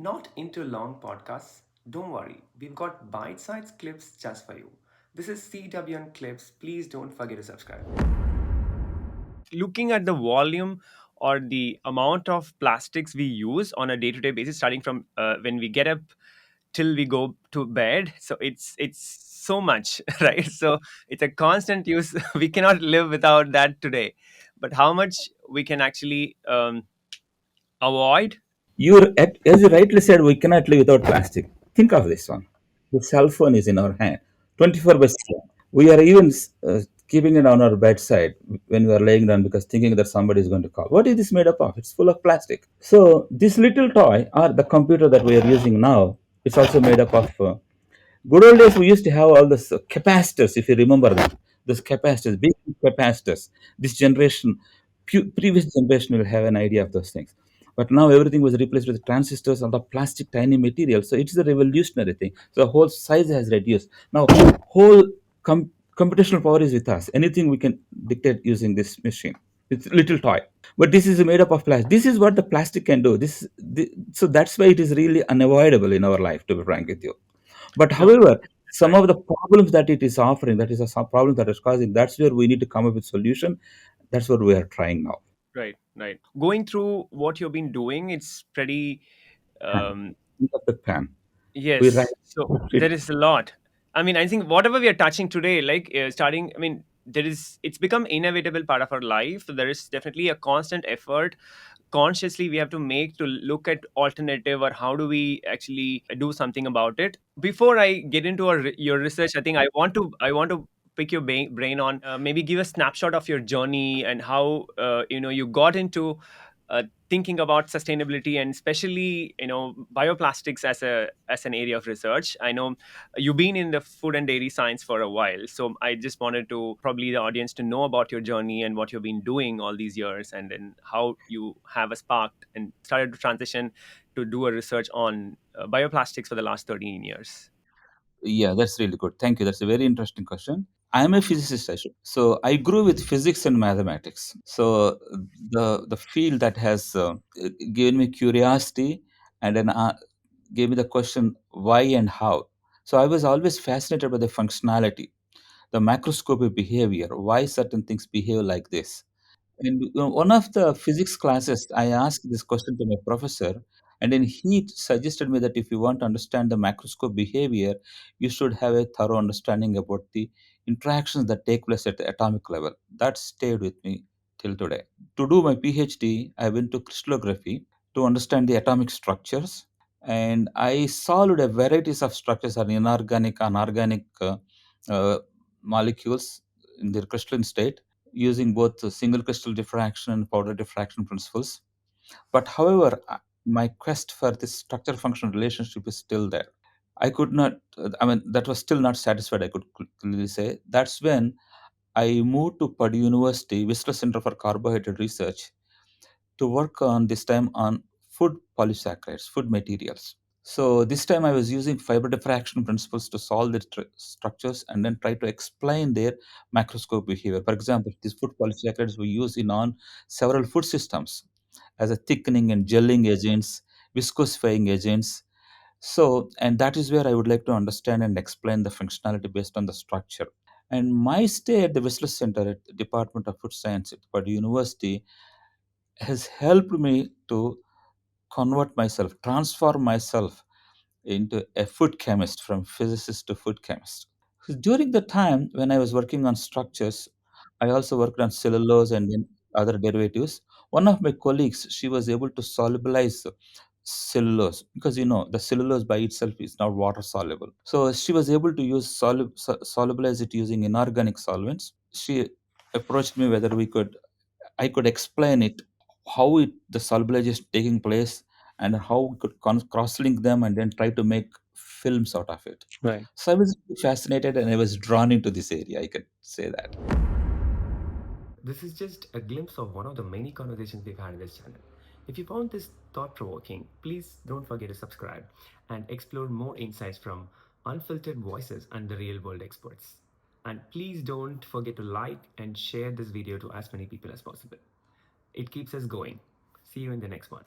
Not into long podcasts? Don't worry, we've got bite sized clips just for you. This is CWN Clips. Please don't forget to subscribe. Looking at the volume or the amount of plastics we use on a day-to-day basis, starting from when we get up till we go to bed, so it's so much, right? So it's a constant use. We cannot live without that today, but how much we can actually avoid. As you rightly said, we cannot live without plastic. Think of this one. The cell phone is in our hand 24 by 7. We are even keeping it on our bedside when we are laying down because thinking that somebody is going to call. What is this made up of? It's full of plastic. So, this little toy or the computer that we are using now, it's also made up of good old days. We used to have all those capacitors, if you remember them. Those capacitors, big capacitors. This generation, previous generation will have an idea of those things. But now everything was replaced with transistors and the plastic tiny material. So it's a revolutionary thing. So the whole size has reduced. Now whole computational power is with us. Anything we can dictate using this machine. It's a little toy. But this is made up of plastic. This is what the plastic can do. So that's why it is really unavoidable in our life, to be frank with you. But No, however, some right. of the problems that it is offering, that is some problems that is causing, that's where we need to come up with solution. That's what we are trying now. Right, right. Going through what you've been doing, it's pretty. Pan. Um, Think of the pan. We write yes. So it. there is a lot. I mean, I think whatever we are touching today, like starting. I mean, there is. It's become inevitable part of our life. So there is definitely a constant effort. Consciously, we have to make to look at alternative or how do we actually do something about it. Before I get into your research, I think I want to pick your brain on maybe give a snapshot of your journey and how you got into thinking about sustainability and especially bioplastics as an area of research. I know you've been in the food and dairy science for a while, so I just wanted to probably the audience to know about your journey and what you've been doing all these years, and then how you have a spark and started to transition to do a research on bioplastics for the last 13 years. Yeah, that's really good. Thank you. That's a very interesting question. I'm a physicist, I should. So I grew with physics and mathematics. So the field that has given me curiosity and then gave me the question why and how. So I was always fascinated by the functionality, the macroscopic behavior, why certain things behave like this. In one of the physics classes, I asked this question to my professor, and then he suggested me that if you want to understand the macroscope behavior, you should have a thorough understanding about the interactions that take place at the atomic level. That stayed with me till today. To do my PhD, I went to crystallography to understand the atomic structures, and I solved a varieties of structures on inorganic, unorganic uh, molecules in their crystalline state using both the single crystal diffraction and powder diffraction principles. But however, my quest for this structure function relationship is still there. I could not, I mean, that was still not satisfied, I could clearly say. That's when I moved to Purdue University, Whistler Center for Carbohydrate Research, to work on this time on food polysaccharides, food materials. So this time I was using fiber diffraction principles to solve the structures and then try to explain their macroscopic behavior. For example, these food polysaccharides we use in on several food systems as a thickening and gelling agents, viscosifying agents. So, and that is where I would like to understand and explain the functionality based on the structure. And my stay at the Whistler Center at the Department of Food Science at Purdue University has helped me to convert myself, transform myself into a food chemist, from physicist to food chemist. During the time when I was working on structures, I also worked on cellulose and then other derivatives. One of my colleagues, she was able to solubilize cellulose because the cellulose by itself is not water soluble. So she was able to use solubilize it using inorganic solvents. She approached me whether I could explain it, how the solubilization is taking place, and how we could cross-link them and then try to make films out of it. Right. So I was fascinated and I was drawn into this area. I could say that. This is just a glimpse of one of the many conversations we've had in this channel. If you found this thought provoking, please don't forget to subscribe and explore more insights from unfiltered voices and the real world experts. And please don't forget to like and share this video to as many people as possible. It keeps us going. See you in the next one.